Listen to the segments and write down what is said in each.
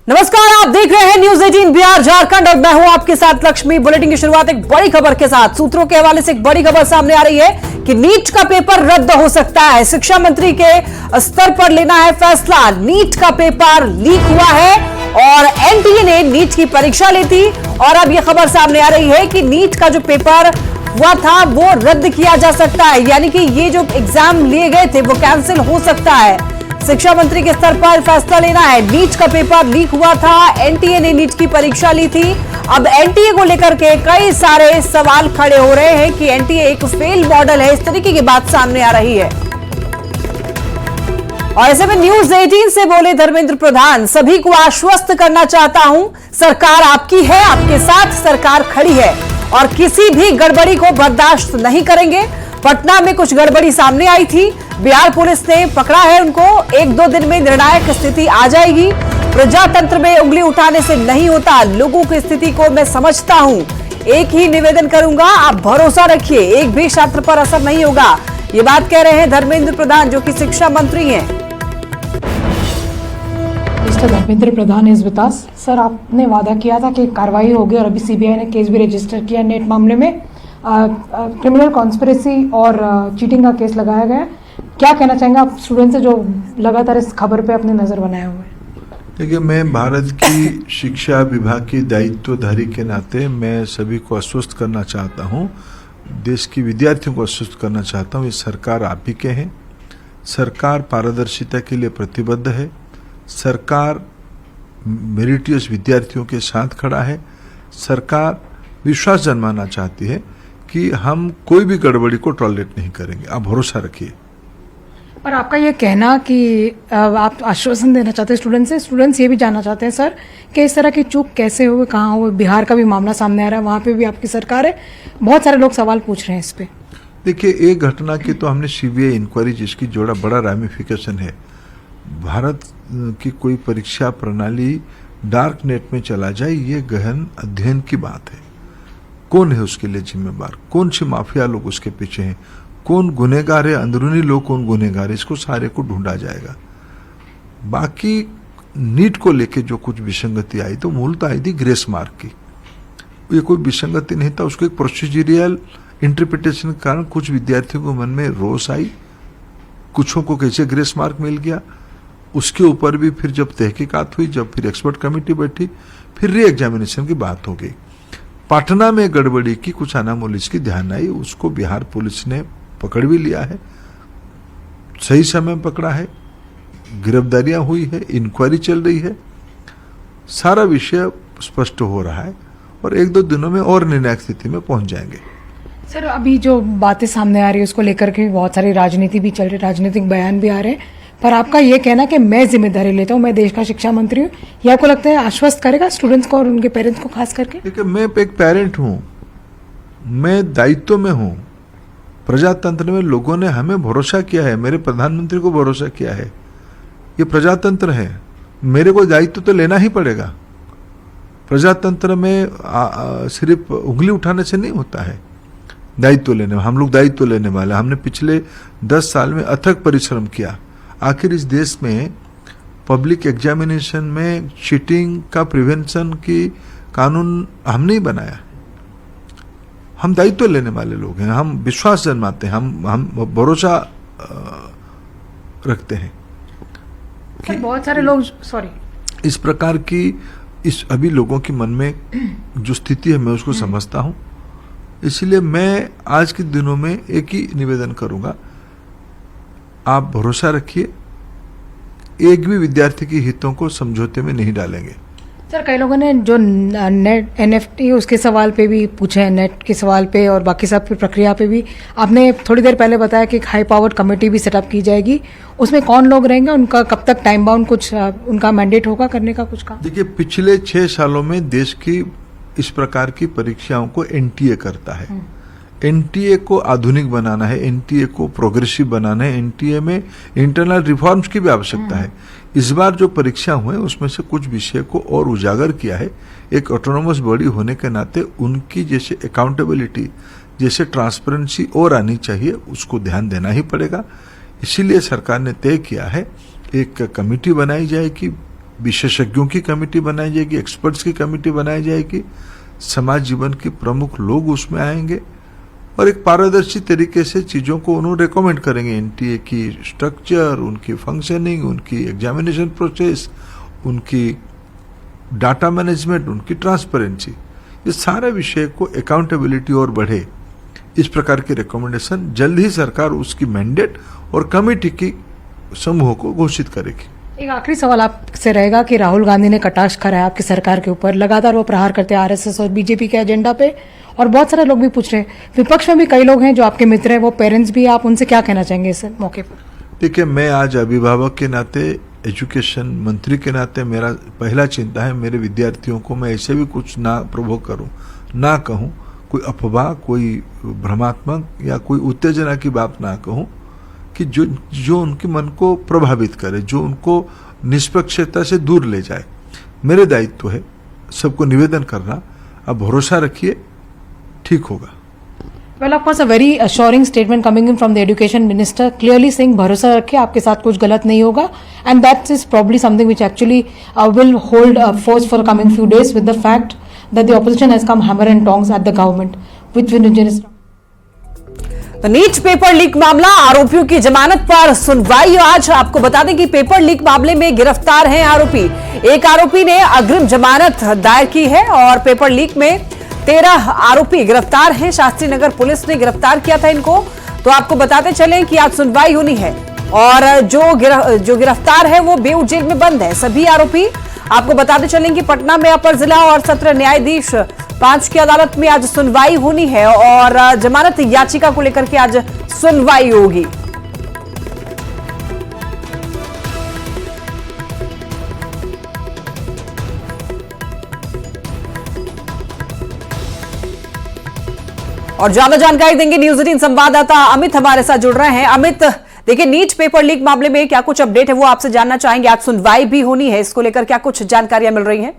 नमस्कार, आप देख रहे हैं न्यूज 18 बिहार झारखंड और मैं हूं आपके साथ लक्ष्मी। बुलेटिन की शुरुआत एक बड़ी खबर के साथ। सूत्रों के हवाले से एक बड़ी खबर सामने आ रही है कि नीट का पेपर रद्द हो सकता है। शिक्षा मंत्री के स्तर पर लेना है फैसला। नीट का पेपर लीक हुआ है और एनटीए ने नीट की परीक्षा ली थी और अब यह खबर सामने आ रही है कि नीट का जो पेपर हुआ था वो रद्द किया जा सकता है, यानी कि ये जो एग्जाम लिए गए थे वो कैंसिल हो सकता है। शिक्षा मंत्री के स्तर पर फैसला लेना है। नीट का पेपर लीक हुआ था, एनटीए ने नीट की परीक्षा ली थी। अब एनटीए को लेकर के कई सारे सवाल खड़े हो रहे हैं कि एनटीए एक फेल मॉडल है, इस तरीके की बात सामने आ रही है। और ऐसे में न्यूज 18 से बोले धर्मेंद्र प्रधान, सभी को आश्वस्त करना चाहता हूं, सरकार आपकी है, आपके साथ सरकार खड़ी है और किसी भी गड़बड़ी को बर्दाश्त नहीं करेंगे। पटना में कुछ गड़बड़ी सामने आई थी, बिहार पुलिस ने पकड़ा है उनको। 1-2 दिन में निर्णायक स्थिति आ जाएगी। प्रजातंत्र में उंगली उठाने से नहीं होता, लोगों की स्थिति को मैं समझता हूं। एक ही निवेदन करूंगा, आप भरोसा रखिए, एक भी छात्र पर असर नहीं होगा। ये बात कह रहे हैं धर्मेंद्र प्रधान, जो कि शिक्षा मंत्री हैं। मिस्टर धर्मेंद्र प्रधान इस विकास सर, आपने वादा किया था कि कार्रवाई होगी और अभी सीबीआई ने केस भी रजिस्टर किया नेट मामले में। क्रिमिनल कॉन्स्पिरेसी और चीटिंग का केस लगाया गया है। क्या कहना चाहेंगे आप स्टूडेंट से जो लगातार इस खबर पे अपनी नज़र बनाए हुए हैं? देखिए, मैं भारत की शिक्षा विभाग की दायित्वधारी के नाते मैं सभी को आश्वस्त करना चाहता हूँ, देश की विद्यार्थियों को आश्वस्त करना चाहता हूँ। ये सरकार आप ही के हैं। सरकार पारदर्शिता के लिए प्रतिबद्ध है। सरकार मेरिटियस विद्यार्थियों के साथ खड़ा है। सरकार विश्वास जन्माना चाहती है कि हम कोई भी गड़बड़ी को टॉलरेट नहीं करेंगे, आप भरोसा रखिए। पर आपका ये कहना कि आप आश्वासन देना चाहते हैं स्टूडेंट्स से, स्टूडेंट्स ये भी जानना चाहते हैं सर कि इस तरह की चूक कैसे हुए, कहाँ हुए? बिहार का भी मामला सामने आ रहा है, वहाँ पे भी आपकी सरकार है। बहुत सारे लोग सवाल पूछ रहे हैं इस पे। देखिए, एक घटना की तो हमने सीबीआई इंक्वायरी, जिसकी जोड़ा बड़ा रामिफिकेशन है। भारत की कोई परीक्षा प्रणाली डार्क नेट में चला जाए, ये गहन अध्ययन की बात है। कौन है उसके लिए जिम्मेदार, कौन सी माफिया लोग उसके पीछे हैं, कौन गुनहगार है, अंदरूनी लोग कौन गुनहगार है, इसको सारे को ढूंढा जाएगा। बाकी नीट को लेके जो कुछ विसंगति आई तो मूलतः आई थी ग्रेस मार्क की। ये कोई विसंगति नहीं था, उसको एक प्रोसीजरियल इंटरप्रिटेशन के कारण कुछ विद्यार्थियों को मन में रोष आई, कुछों को कैसे ग्रेस मार्क मिल गया। उसके ऊपर भी फिर जब तहकीकात हुई, जब फिर एक्सपर्ट कमेटी बैठी, फिर री एग्जामिनेशन की बात हो गई। पटना में गड़बड़ी की कुछ अनामोली की ध्यान आई, उसको बिहार पुलिस ने पकड़ भी लिया है, सही समय पकड़ा है, गिरफ्तारियां हुई है, इंक्वायरी चल रही है, सारा विषय स्पष्ट हो रहा है और 1-2 दिनों में और निर्णायक स्थिति में पहुंच जाएंगे। सर, अभी जो बातें सामने आ रही है उसको लेकर के बहुत सारी राजनीति भी चल रही है, राजनीतिक बयान भी आ रहे हैं, पर आपका ये कहना कि मैं जिम्मेदारी लेता हूँ, मैं देश का शिक्षा मंत्री हूँ, ये आपको लगता है आश्वस्त करेगा स्टूडेंट्स को और उनके पेरेंट्स को खास करके? देखिए, मैं एक पेरेंट हूँ, मैं दायित्व में हूँ। प्रजातंत्र में लोगों ने हमें भरोसा किया है, मेरे प्रधानमंत्री को भरोसा किया है। ये प्रजातंत्र है, मेरे को दायित्व तो लेना ही पड़ेगा। प्रजातंत्र में सिर्फ उंगली उठाने से नहीं होता है, दायित्व लेने, हम लोग दायित्व लेने वाले। हमने पिछले 10 साल में अथक परिश्रम किया। आखिर इस देश में पब्लिक एग्जामिनेशन में चीटिंग का प्रिवेंशन की कानून हमने ही बनाया। हम दायित्व लेने वाले लोग हैं, हम विश्वास जन्माते हैं, हम भरोसा रखते हैं कि बहुत सारे लोग इस प्रकार की इस अभी लोगों के मन में जो स्थिति है मैं उसको समझता हूं। इसलिए मैं आज के दिनों में एक ही निवेदन करूंगा, आप भरोसा रखिए, एक भी विद्यार्थी के हितों को समझौते में नहीं डालेंगे। सर, कई लोगों ने जो नेट एनएफटी उसके सवाल पे भी पूछे हैं, नेट के सवाल पे और बाकी सब की प्रक्रिया पे भी आपने थोड़ी देर पहले बताया कि एक हाई पावर्ड कमेटी भी सेटअप की जाएगी। उसमें कौन लोग रहेंगे, उनका कब तक टाइम बाउंड कुछ उनका मैंडेट होगा करने का कुछ काम? देखिए, पिछले 6 सालों में देश की इस प्रकार की परीक्षाओं को एनटीए करता है। एनटीए को आधुनिक बनाना है, एनटीए को प्रोग्रेसिव बनाना है, एनटीए में इंटरनल रिफॉर्म्स की भी आवश्यकता है। इस बार जो परीक्षा हुए उसमें से कुछ विषय को और उजागर किया है। एक ऑटोनोमस बॉडी होने के नाते उनकी जैसे अकाउंटेबिलिटी, जैसे ट्रांसपेरेंसी और आनी चाहिए, उसको ध्यान देना ही पड़ेगा। इसीलिए सरकार ने तय किया है एक कमेटी बनाई जाएगी विशेषज्ञों की कमेटी बनाई जाएगी, एक्सपर्ट्स की कमेटी बनाई जाएगी, समाज जीवन के प्रमुख लोग उसमें आएंगे और एक पारदर्शी तरीके से चीज़ों को उन्होंने रिकमेंड करेंगे। एनटीए की स्ट्रक्चर, उनकी फंक्शनिंग, उनकी एग्जामिनेशन प्रोसेस, उनकी डाटा मैनेजमेंट, उनकी ट्रांसपेरेंसी, ये सारे विषय को अकाउंटेबिलिटी और बढ़े, इस प्रकार की रिकमेंडेशन जल्द ही सरकार उसकी मैंडेट और कमेटी की समूह को घोषित करेगी। एक आखिरी सवाल आपसे रहेगा कि राहुल गांधी ने कटाक्ष करा है आपकी सरकार के ऊपर, लगातार वो प्रहार करते हैं आरएसएस और बीजेपी के एजेंडा पे, और बहुत सारे लोग भी पूछ रहे हैं, विपक्ष में भी कई लोग हैं जो आपके मित्र हैं, वो पेरेंट्स भी, आप उनसे क्या कहना चाहेंगे इस मौके पर? देखिए, मैं आज अभिभावक के नाते, एजुकेशन मंत्री के नाते मेरा पहला चिंता है मेरे विद्यार्थियों को मैं ऐसे भी कुछ ना प्रोवोक करूं, ना कहूं, कोई अफवाह, कोई भ्रमात्मक या कोई उत्तेजना की बात ना कहूं कि जो उनके मन को प्रभावित करे, जो उनको निष्पक्षता से दूर ले जाए। मेरे दायित्व है सबको निवेदन करना, अब भरोसा रखिए, ठीक होगा। Well, of course, a very assuring statement coming in from the education minister, clearly saying भरोसा रखिए, आपके साथ कुछ गलत नहीं होगा, and that is probably something which actually will hold force for coming few days with the fact that the opposition has come hammer and tongs at the government, which will. तो NEET paper leak मामला, आरोपियों की जमानत पर सुनवाई आज। आपको बता दें कि पेपर लीक मामले में गिरफ्तार हैं आरोपी। एक आरोपी ने अग्रिम जमानत दायर की है और पेपर लीक में 13 आरोपी गिरफ्तार हैं। शास्त्री नगर पुलिस ने गिरफ्तार किया था इनको। तो आपको बताते चलें कि आज सुनवाई होनी है और जो गिरफ्तार है वो बेऊर जेल में बंद है। सभी आरोपी, आपको बताते चलें कि पटना में अपर जिला और सत्र न्यायाधीश 5 की अदालत में आज सुनवाई होनी है और जमानत याचिका को लेकर के आज सुनवाई होगी। और ज्यादा जानकारी देंगे न्यूज 18 संवाददाता अमित हमारे साथ जुड़ रहे हैं। अमित, देखिए, नीट पेपर लीक मामले में क्या कुछ अपडेट है वो आपसे जानना चाहेंगे। आज सुनवाई भी होनी है, इसको लेकर क्या कुछ जानकारियां मिल रही हैं?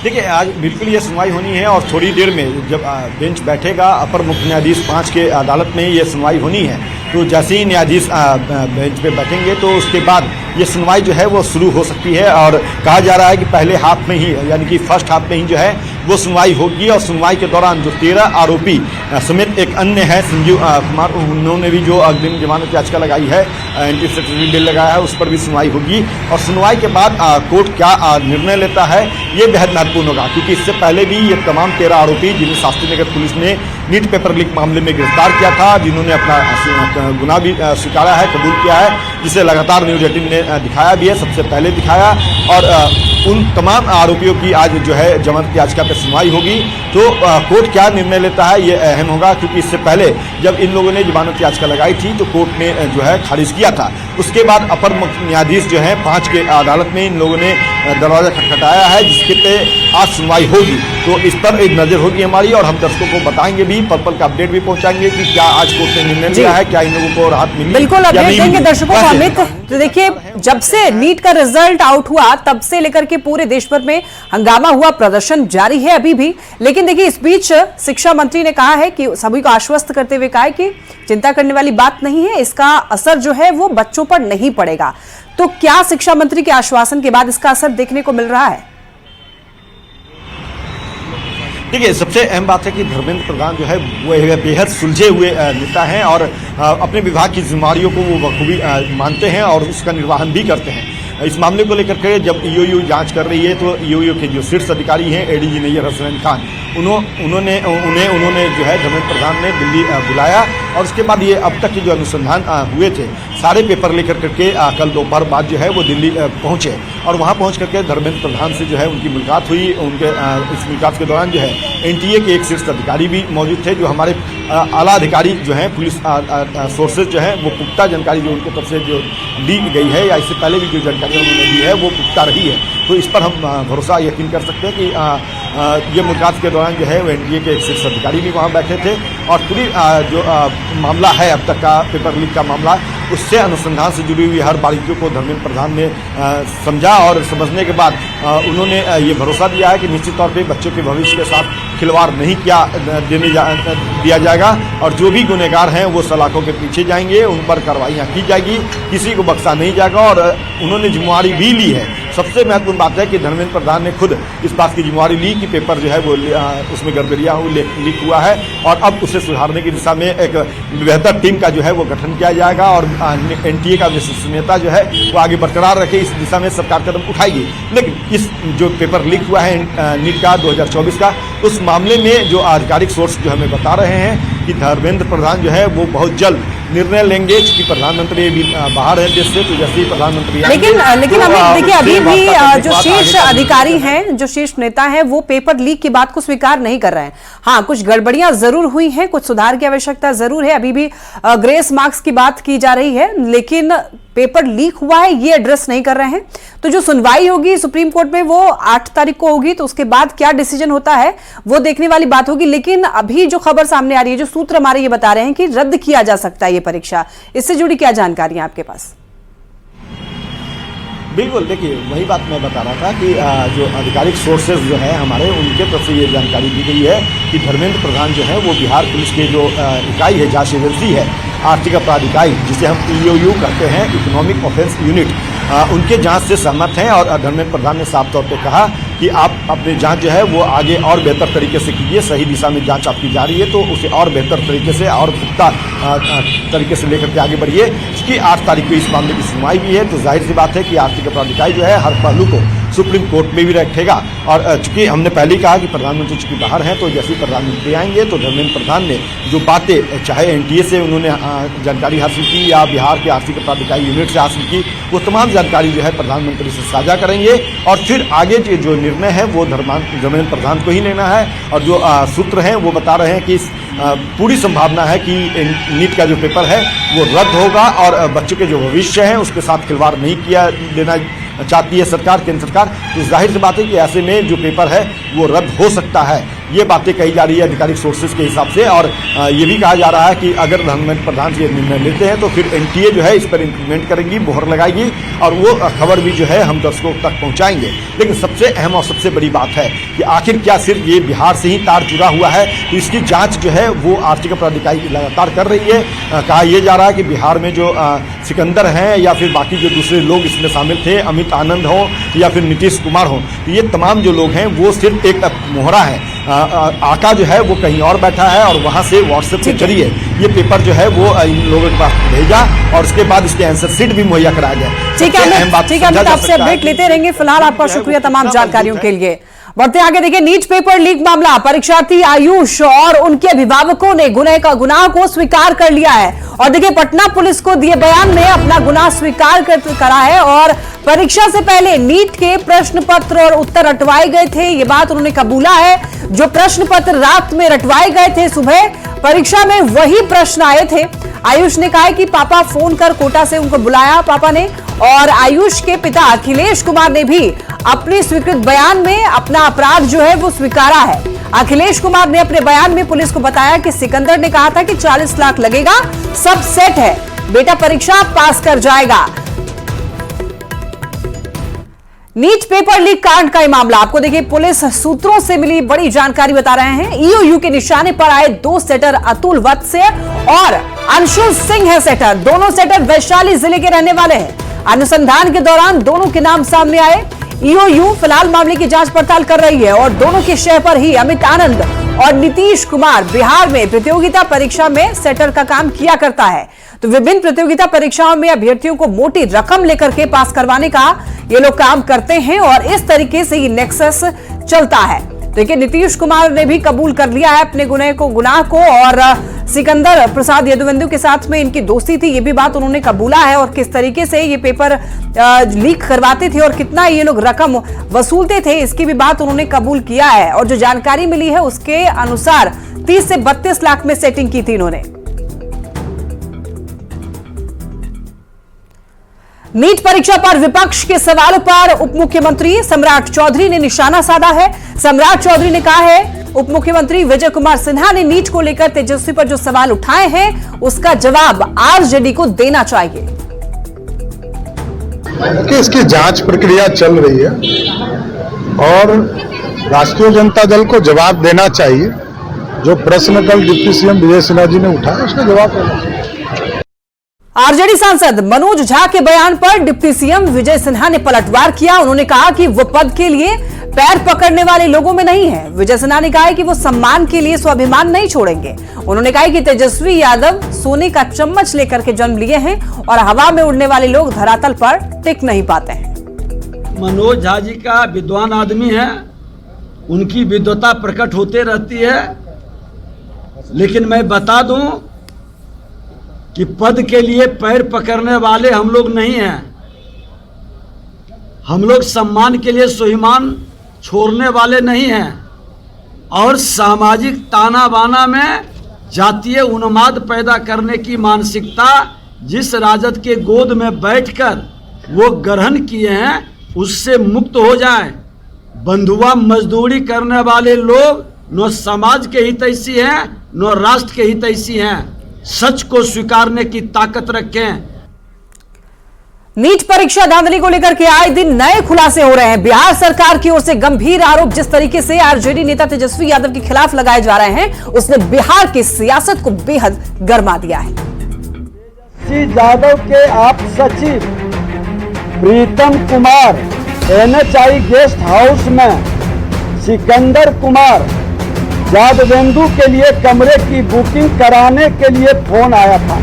देखिए, आज बिल्कुल ये सुनवाई होनी है और थोड़ी देर में जब बेंच बैठेगा, अपर मुख्य न्यायाधीश 5 के अदालत में ये सुनवाई होनी है। तो जैसे ही न्यायाधीश बेंच पे बैठेंगे तो उसके बाद ये सुनवाई जो है वो शुरू हो सकती है और कहा जा रहा है कि पहले हाफ में ही, यानी कि फर्स्ट हाफ में ही जो है वो सुनवाई होगी। और सुनवाई के दौरान जो 13 आरोपी समेत एक अन्य है संजीव कुमार, उन्होंने भी जो अग्रिम जमानत याचिका लगाई है, एंटी सेक्रेटरी बिल लगाया है, उस पर भी सुनवाई होगी। और सुनवाई के बाद कोर्ट क्या निर्णय लेता है ये बेहद महत्वपूर्ण होगा, क्योंकि इससे पहले भी ये तमाम 13 आरोपी जिन्हें शास्त्री नगर पुलिस ने नीट पेपर लीक मामले में गिरफ्तार किया था, जिन्होंने अपना गुनाह भी स्वीकारा है, कबूल किया है, जिसे लगातार न्यूज 18 ने दिखाया भी है, सबसे पहले दिखाया। और उन तमाम आरोपियों की आज जो है जमानत याचिका पर सुनवाई होगी। तो कोर्ट क्या निर्णय लेता है ये अहम होगा, क्योंकि इससे पहले जब इन लोगों ने जमानत याचिका लगाई थी तो कोर्ट ने जो है खारिज किया था। उसके बाद अपर मुख्य न्यायाधीश जो है 5 के अदालत में इन लोगों ने दरवाजा खटखटाया है, जिसके पे आज सुनवाई होगी। तो इस पर एक नजर होगी हमारी और हम दर्शकों को बताएंगे भी, पल का अपडेट भी पहुंचाएंगे कि क्या आज कोर्ट ने निर्णय लिया है, क्या इन लोगों को राहत मिली। बिल्कुल अपडेट देंगे दर्शकों को अमित। तो देखिए, जब से नीट का रिजल्ट आउट हुआ तब से लेकर के पूरे देश भर में हंगामा हुआ, प्रदर्शन जारी है अभी भी। लेकिन देखिए, इस बीच शिक्षा मंत्री ने कहा है कि सभी को आश्वस्त करते हुए कहा है कि चिंता करने वाली बात नहीं है, इसका असर जो है वो बच्चों पर नहीं पड़ेगा। तो क्या शिक्षा मंत्री के आश्वासन के बाद इसका असर देखने को मिल रहा है? देखिए, सबसे अहम बात है कि धर्मेंद्र प्रधान जो है वो बेहद सुलझे हुए नेता हैं और अपने विभाग की जिम्मेदारियों को वो बखूबी मानते हैं और उसका निर्वहन भी करते हैं। इस मामले को लेकर के जब ईओयू जांच कर रही है तो ईओयू के जो शीर्ष अधिकारी हैं एडीजी नैयर हसनैन खान, उन्होंने जो है धर्मेंद्र प्रधान ने दिल्ली बुलाया और उसके बाद ये अब तक के जो अनुसंधान हुए थे सारे पेपर लेकर करके कल दोपहर बाद जो है वो दिल्ली पहुंचे और वहां पहुंच करके धर्मेंद्र प्रधान से जो है उनकी मुलाकात हुई। उनके इस मुलाकात के दौरान जो है एनटीए के एक शीर्ष अधिकारी भी मौजूद थे, जो हमारे आला अधिकारी जो हैं पुलिस सोर्सेज जो है वो पुख्ता जानकारी जो उनकी तरफ से जो दी गई है या इससे पहले भी जो जानकारी उन्होंने दी है वो पुख्ता रही है। तो इस पर हम भरोसा यकीन कर सकते हैं कि ये मुलाकात के दौरान जो है वो एनटीए के एक शीर्ष अधिकारी भी वहाँ बैठे थे और पूरी जो मामला है अब तक का पेपर लीक का मामला, उससे अनुसंधान से जुड़ी हुई हर बारीकियों को धर्मेंद्र प्रधान ने समझा और समझने के बाद उन्होंने ये भरोसा दिया है कि निश्चित तौर पे बच्चों के भविष्य के साथ खिलवाड़ नहीं दिया जाएगा और जो भी गुनहगार हैं वो सलाखों के पीछे जाएंगे, उन पर कार्रवाइयाँ की जाएगी, किसी को बख्शा नहीं जाएगा। और उन्होंने जिम्मेवारी भी ली है। सबसे महत्वपूर्ण बात है कि धर्मेंद्र प्रधान ने खुद इस बात की जिम्मेवारी ली कि पेपर जो है वो उसमें गड़बड़ियाँ लीक हुआ है और अब उसे सुधारने की दिशा में एक बेहतर टीम का जो है वो गठन किया जाएगा और NTA का विश्वसनीयता जो है वो आगे बरकरार रखे, इस दिशा में सरकार कदम उठाएगी। लेकिन इस जो पेपर लीक हुआ है नीट का 2024 का, उस मामले में जो आधिकारिक सोर्स जो हमें बता रहे हैं कि धर्मेंद्र प्रधान जो है वो बहुत जल्द निर्णय लेंगे, क्योंकि प्रधानमंत्री भी बाहर है देश से, तो जैसे ही प्रधानमंत्री लेकिन तो अमित देखिए, अभी भी जो शीर्ष शीर्ष अधिकारी हैं, जो शीर्ष नेता हैं, वो पेपर लीक की बात को स्वीकार नहीं कर रहे हैं। हाँ, कुछ गड़बड़ियां जरूर हुई हैं, कुछ सुधार की आवश्यकता जरूर है, अभी भी ग्रेस मार्क्स की बात की जा रही है, लेकिन पेपर लीक हुआ है ये एड्रेस नहीं कर रहे हैं। तो जो सुनवाई होगी सुप्रीम कोर्ट में वो 8 तारीख को होगी, तो उसके बाद क्या डिसीजन होता है वो देखने वाली बात होगी। लेकिन अभी जो खबर सामने आ रही है, जो सूत्र हमारे ये बता रहे हैं कि रद्द किया जा सकता है ये परीक्षा, इससे जुड़ी क्या जानकारी है आपके पास? बिल्कुल, देखिए वही बात मैं बता रहा था कि जो आधिकारिक सोर्सेज जो है हमारे, उनके तरफ से ये जानकारी दी गई है कि धर्मेंद्र प्रधान जो है वो बिहार पुलिस के जो इकाई है, जांच एजेंसी है, आर्थिक अपराध इकाई जिसे हम EOU कहते हैं, इकोनॉमिक ऑफेंस यूनिट, उनके जांच से सहमत हैं। और धर्मेंद्र प्रधान ने साफ तौर पे कहा कि आप अपनी जांच जो है वो आगे और बेहतर तरीके से कीजिए, सही दिशा में जांच आपकी जा रही है तो उसे और बेहतर तरीके से और पुख्ता तरीके से लेकर के आगे बढ़िए। क्योंकि 8 तारीख को इस मामले की सुनवाई भी है, तो जाहिर सी बात है कि आर्थिक अपराध इकाई जो है हर पहलू को सुप्रीम कोर्ट में भी रखेगा। और चूंकि हमने पहले ही कहा कि प्रधानमंत्री चूंकि बाहर हैं, तो जैसे ही प्रधानमंत्री आएंगे तो धर्मेंद्र प्रधान ने जो बातें चाहे NTA से उन्होंने जानकारी हासिल की या बिहार के आर्थिक अपराध इकाई यूनिट से हासिल की, वो तमाम जानकारी जो है प्रधानमंत्री से साझा करेंगे और फिर आगे जो निर्णय है वो धर्मेंद्र प्रधान को ही लेना है। और जो सूत्र हैं वो बता रहे हैं कि पूरी संभावना है कि नीट का जो पेपर है वो रद्द होगा और बच्चों के जो भविष्य है उसके साथ खिलवाड़ नहीं किया देना चाहती है सरकार, केंद्र सरकार। तो जाहिर सी बात है कि ऐसे में जो पेपर है वो रद्द हो सकता है, ये बातें कही जा रही है आधिकारिक सोर्सेज के हिसाब से। और ये भी कहा जा रहा है कि अगर धर्मेंद्र प्रधान ये निर्णय लेते हैं तो फिर NTA जो है इस पर इम्प्लीमेंट करेगी, मोहर लगाएगी और वो खबर भी जो है हम दर्शकों तक पहुंचाएंगे। लेकिन सबसे अहम और सबसे बड़ी बात है कि आखिर क्या सिर्फ ये बिहार से ही तार जुड़ा हुआ है, तो इसकी जाँच जो है वो आर्थिक अपराध इकाई लगातार कर रही है। कहा यह जा रहा है कि बिहार में जो सिकंदर हैं या फिर बाकी जो दूसरे लोग इसमें शामिल थे, अमित आनंद हो या फिर नीतीश कुमार हो, तो ये तमाम जो लोग हैं वो सिर्फ एक मोहरा है। आका जो है वो कहीं और बैठा है और वहां से व्हाट्सएप के जरिए ये पेपर जो है वो इन लोगों के पास भेजा और उसके बाद इसके आंसर शीट भी मुहैया कराया गया। ठीक है अमित, आपसे अपडेट लेते रहेंगे। फिलहाल आपका शुक्रिया तमाम जानकारियों के लिए। बढ़ते आगे, देखिए नीट पेपर लीक मामला, परीक्षार्थी आयुष और उनके अभिभावकों ने गुनाह को स्वीकार कर लिया है। और देखिए पटना पुलिस को दिए बयान में अपना गुनाह स्वीकार करा है और परीक्षा से पहले नीट के प्रश्न पत्र और उत्तर रटवाए गए थे, ये बात उन्होंने कबूला है। जो प्रश्न पत्र रात में रटवाए गए थे, सुबह परीक्षा में वही प्रश्न आए थे। आयुष ने कहा है कि पापा फोन कर कोटा से उनको बुलाया पापा ने, और आयुष के पिता अखिलेश कुमार ने भी अपने स्वीकृत बयान में अपना अपराध जो है वो स्वीकारा है। अखिलेश कुमार ने अपने बयान में पुलिस को बताया कि सिकंदर ने कहा था कि 40 लाख लगेगा, सब सेट है, बेटा परीक्षा पास कर जाएगा। नीट पेपर लीक कांड का मामला, आपको देखिए पुलिस सूत्रों से मिली बड़ी जानकारी बता रहे हैं। EOU के निशाने पर आए 2 सेटर अतुल वत्स और अंशुल सिंह है सेटर। दोनों सेटर वैशाली जिले के रहने वाले हैं। अनुसंधान के दौरान दोनों के नाम सामने आए। EOU फिलहाल मामले की जांच पड़ताल कर रही है और दोनों के शय पर ही अमित आनंद और नीतीश कुमार बिहार में प्रतियोगिता परीक्षा में सेटर का काम किया करता है। तो विभिन्न प्रतियोगिता परीक्षाओं में अभ्यर्थियों को मोटी रकम लेकर के पास करवाने का ये लोग काम करते हैं और इस तरीके से ये नेक्सस चलता है। देखिए नीतीश कुमार ने भी कबूल कर लिया है अपने गुनाह को और सिकंदर प्रसाद यदुवंदु के साथ में इनकी दोस्ती थी, ये भी बात उन्होंने कबूला है। और किस तरीके से ये पेपर लीक करवाते थे और कितना ये लोग रकम वसूलते थे, इसकी भी बात उन्होंने कबूल किया है। और जो जानकारी मिली है उसके अनुसार 30 से 32 लाख में सेटिंग की थी इन्होंने। नीट परीक्षा पर विपक्ष के सवालों पर उप मुख्यमंत्री सम्राट चौधरी ने निशाना साधा है। सम्राट चौधरी ने कहा है उप मुख्यमंत्री विजय कुमार सिन्हा ने नीट को लेकर तेजस्वी पर जो सवाल उठाए हैं उसका जवाब आरजेडी को देना चाहिए। कि इसकी जांच प्रक्रिया चल रही है और राष्ट्रीय जनता दल को जवाब देना चाहिए। जो प्रश्न कल डिप्टी सीएम विजय सिन्हा जी ने उठाया उसका जवाब देना चाहिए। आरजेडी सांसद मनोज झा के बयान पर डिप्टी सीएम विजय सिन्हा ने पलटवार किया। उन्होंने कहा कि वो पद के लिए पैर पकड़ने वाले लोगों में नहीं है। विजय सिन्हा ने कहा है कि वो सम्मान के लिए स्वाभिमान नहीं छोड़ेंगे। उन्होंने कहा कि तेजस्वी यादव सोने का चम्मच लेकर के जन्म लिए हैं और हवा में उड़ने वाले लोग धरातल पर टिक नहीं पाते हैं। मनोज झा जी का विद्वान आदमी है, उनकी विद्वता प्रकट होते रहती है, लेकिन मैं बता दूं कि पद के लिए पैर पकड़ने वाले हम लोग नहीं हैं। हम लोग सम्मान के लिए स्वाभिमान छोड़ने वाले नहीं हैं और सामाजिक ताना बाना में जातीय उन्माद पैदा करने की मानसिकता जिस राजद के गोद में बैठकर वो ग्रहण किए हैं उससे मुक्त हो जाएं। बंधुआ मजदूरी करने वाले लोग न समाज के हितैषी हैं न राष्ट्र के हितैषी हैं। सच को स्वीकारने की ताकत रखें। नीट परीक्षा धांधली को लेकर के आए दिन नए खुलासे हो रहे हैं। बिहार सरकार की ओर से गंभीर आरोप जिस तरीके से आरजेडी नेता तेजस्वी यादव के खिलाफ लगाए जा रहे हैं, उसने बिहार की सियासत को बेहद गरमा दिया है। तेजस्वी यादव के आप सचिव Pritam Kumar NHI guest house में सिकंदर कुमार यादवेंदु के लिए कमरे की बुकिंग कराने के लिए फोन आया था।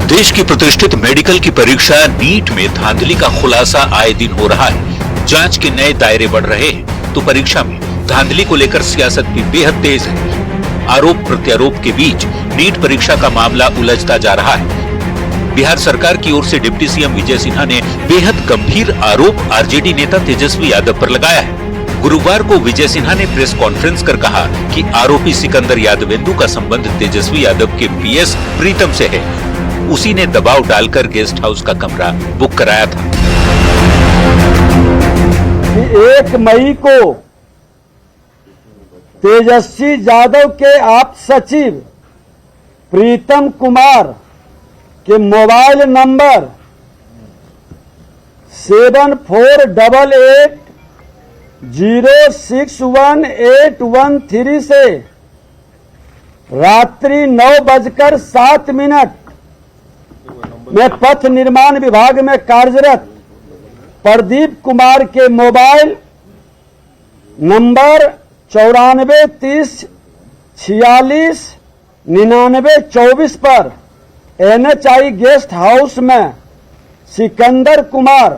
देश की प्रतिष्ठित मेडिकल की परीक्षा नीट में धांधली का खुलासा आए दिन हो रहा है। जांच के नए दायरे बढ़ रहे हैं तो परीक्षा में धांधली को लेकर सियासत भी बेहद तेज है। आरोप प्रत्यारोप के बीच नीट परीक्षा का मामला उलझता जा रहा है। बिहार सरकार की ओर से डिप्टी सीएम विजय सिन्हा ने बेहद गंभीर आरोप आरजेडी नेता तेजस्वी यादव पर लगाया है। गुरुवार को विजय सिन्हा ने प्रेस कॉन्फ्रेंस कर कहा कि आरोपी सिकंदर यादवेंदु का संबंध तेजस्वी यादव के पीएस प्रीतम से है। उसी ने दबाव डालकर गेस्ट हाउस का कमरा बुक कराया था। 1 मई को तेजस्वी यादव के आप सचिव प्रीतम कुमार के मोबाइल नंबर 7488061813 से रात्रि 9:07 में पथ निर्माण विभाग में कार्यरत प्रदीप कुमार के मोबाइल नंबर 9430469924 पर NHI गेस्ट हाउस में सिकंदर कुमार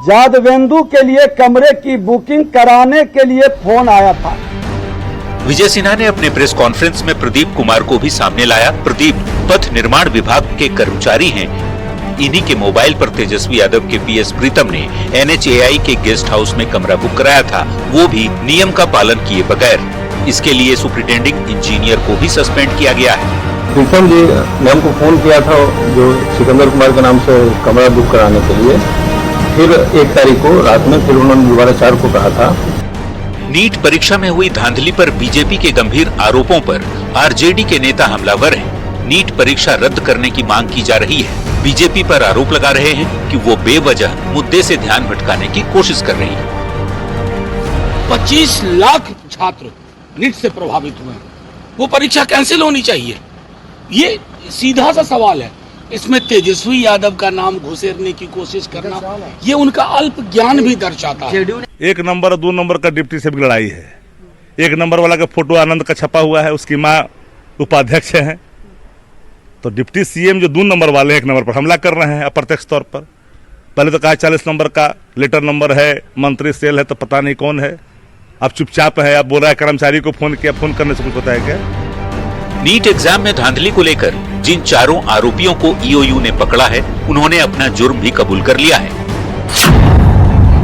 यादवेंदु के लिए कमरे की बुकिंग कराने के लिए फोन आया था। विजय सिन्हा ने अपने प्रेस कॉन्फ्रेंस में प्रदीप कुमार को भी सामने लाया। प्रदीप पथ निर्माण विभाग के कर्मचारी हैं। इन्हीं के मोबाइल पर तेजस्वी यादव के पीएस प्रीतम ने NHAI के गेस्ट हाउस में कमरा बुक कराया था, वो भी नियम का पालन किए बगैर। इसके लिए सुपरिटेंडिंग इंजीनियर को भी सस्पेंड किया गया है। प्रीतम जी ने हमको फोन किया था जो सिकंदर कुमार के नाम से कमरा बुक कराने के लिए। फिर 1 तारीख को रात में फिर उन्होंने दोबारा 4 को कहा था। नीट परीक्षा में हुई धांधली पर बीजेपी के गंभीर आरोपों पर आरजेडी के नेता हमलावर हैं। नीट परीक्षा रद्द करने की मांग की जा रही है। बीजेपी पर आरोप लगा रहे हैं कि वो बेवजह मुद्दे से ध्यान भटकाने की कोशिश कर रही है। 25 लाख छात्र नीट से प्रभावित हुए, वो परीक्षा कैंसिल होनी चाहिए। ये सीधा सा सवाल है। इसमें तेजस्वी यादव का नाम घुसेरने की कोशिश करना, ये उनका अल्प ज्ञान भी दर्शाता है। 1 नंबर और 2 नंबर का डिप्टी से भी लड़ाई है। 1 नंबर वाला का फोटो आनंद का छपा हुआ है, उसकी माँ उपाध्यक्ष है। तो डिप्टी सीएम जो 2 नंबर वाले 1 नंबर पर हमला कर रहे हैं अप्रत्यक्ष तौर पर। पहले तो कहा 40 नंबर का लेटर नंबर है, मंत्री सेल है, तो पता नहीं कौन है। अब चुपचाप है, अब बोल रहा है कर्मचारी को फोन किया, फोन करने से कुछ पता है क्या? नीट एग्जाम में धांधली को लेकर जिन 4 आरोपियों को ईओयू ने पकड़ा है, उन्होंने अपना जुर्म भी कबूल कर लिया है।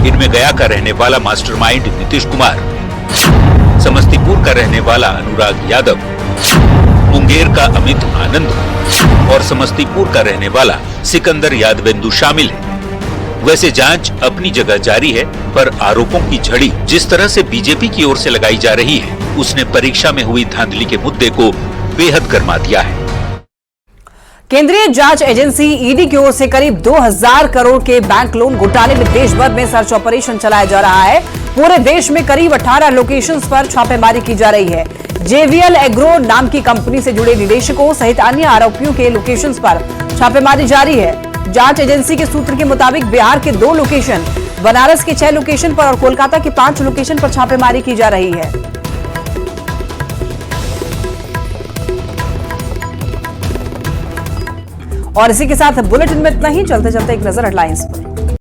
इनमें गया का रहने वाला मास्टरमाइंड नीतीश कुमार, समस्तीपुर का रहने वाला अनुराग यादव, मुंगेर का अमित आनंद और समस्तीपुर का रहने वाला सिकंदर यादवेंदु शामिल है। वैसे जांच अपनी जगह जारी है, पर आरोपों की झड़ी जिस तरह से बीजेपी की ओर से लगाई जा रही है, उसने परीक्षा में हुई धांधली के मुद्दे को बेहद गरमा दिया है। केंद्रीय जांच एजेंसी ईडी की ओर से करीब 2000 करोड़ के बैंक लोन घोटाले में देश भर में सर्च ऑपरेशन चलाया जा रहा है। पूरे देश में करीब 18 लोकेशंस पर छापेमारी की जा रही है। जेवीएल एग्रो नाम की कंपनी से जुड़े निदेशकों सहित अन्य आरोपियों के लोकेशंस पर छापेमारी जारी है। जांच एजेंसी के सूत्र के मुताबिक बिहार के 2 लोकेशन, बनारस के 6 लोकेशन पर और कोलकाता के 5 लोकेशन पर छापेमारी की जा रही है। और इसी के साथ बुलेटिन में इतना ही। चलते चलते एक नजर हेडलाइंस पर।